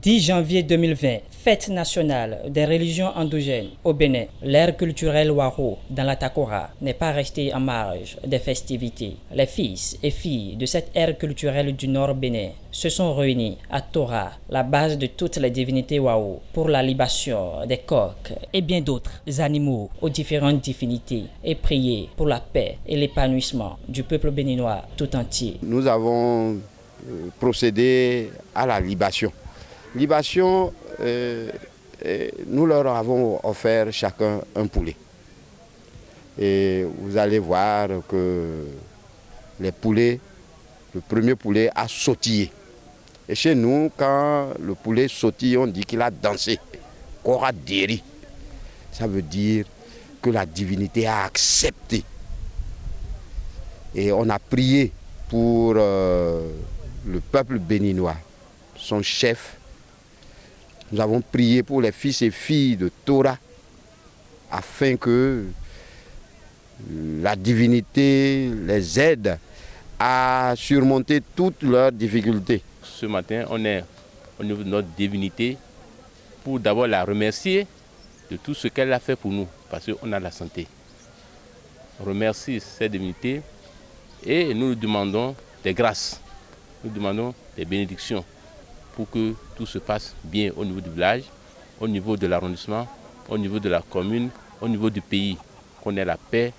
10 janvier 2020, fête nationale des religions endogènes au Bénin. L'ère culturelle Waro dans la Takora n'est pas restée en marge des festivités. Les fils et filles de cette ère culturelle du Nord Bénin se sont réunis à Tora, la base de toutes les divinités Wao, pour la libation des coqs et bien d'autres animaux aux différentes divinités et prier pour la paix et l'épanouissement du peuple béninois tout entier. Nous avons procédé à la libation. Libation, nous leur avons offert chacun un poulet. Et vous allez voir que les poulets, le premier poulet a sautillé. Et chez nous, quand le poulet sautille, on dit qu'il a dansé. Kora Deri. Ça veut dire que la divinité a accepté. Et on a prié pour le peuple béninois, son chef. Nous avons prié pour les fils et filles de Tora afin que la divinité les aide à surmonter toutes leurs difficultés. Ce matin, on est au niveau de notre divinité pour d'abord la remercier de tout ce qu'elle a fait pour nous, parce qu'on a la santé. On remercie cette divinité et nous lui demandons des grâces, nous demandons des bénédictions pour que tout se passe bien au niveau du village, au niveau de l'arrondissement, au niveau de la commune, au niveau du pays, qu'on ait la paix,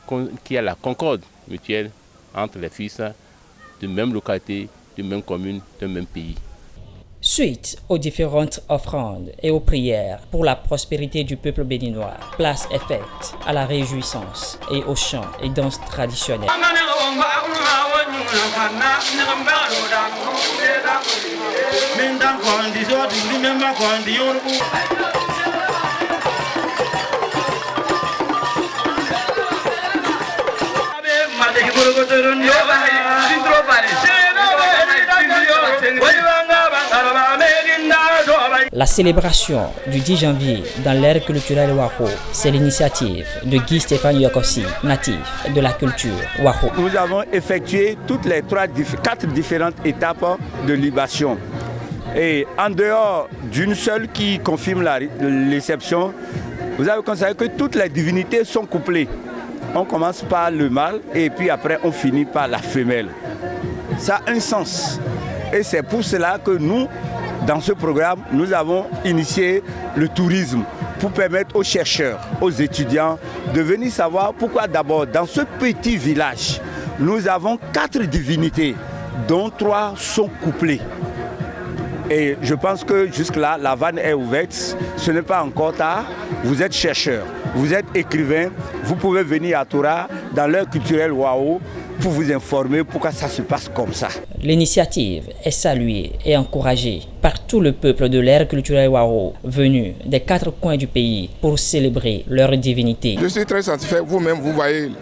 qu'il y ait la concorde mutuelle entre les fils de même localité, de même commune, de même pays. Suite aux différentes offrandes et aux prières pour la prospérité du peuple béninois, place est faite à la réjouissance et aux chants et danses traditionnelles. La célébration du 10 janvier dans l'ère culturelle Wako, c'est l'initiative de Guy Stéphane Yokossi, natif de la culture Wako. Nous avons effectué toutes les 4 différentes étapes de libation. Et en dehors d'une seule qui confirme la réception, vous avez constaté que toutes les divinités sont couplées. On commence par le mâle et puis après on finit par la femelle. Ça a un sens. Et c'est pour cela que nous, dans ce programme, nous avons initié le tourisme pour permettre aux chercheurs, aux étudiants de venir savoir pourquoi d'abord dans ce petit village, nous avons 4 divinités dont 3 sont couplées. Et je pense que jusque-là, la vanne est ouverte, ce n'est pas encore tard. Vous êtes chercheur, vous êtes écrivain, vous pouvez venir à Tora dans l'heure culturelle Wao pour vous informer pourquoi ça se passe comme ça. L'initiative est saluée et encouragée par tout le peuple de l'ère culturelle Wao venu des 4 coins du pays pour célébrer leur divinité. Je suis très satisfait, vous-même vous voyez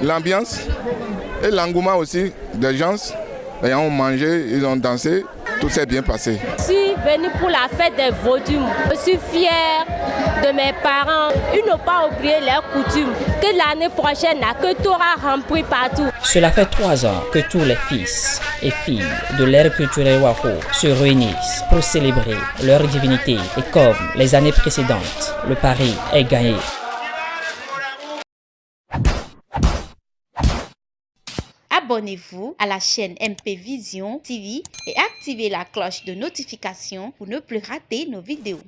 l'ambiance et l'engouement aussi des gens. Ils ont mangé, ils ont dansé, tout s'est bien passé. Je suis venue pour la fête des Vodum. Je suis fière de mes parents. Ils n'ont pas oublié leurs coutumes. Que l'année prochaine, que tout aura rempli partout. Cela fait 3 ans que tous les fils et filles de l'ère culturelle Wako se réunissent pour célébrer leur divinité. Et comme les années précédentes, le pari est gagné. Abonnez-vous à la chaîne MP Vision TV et activez la cloche de notification pour ne plus rater nos vidéos.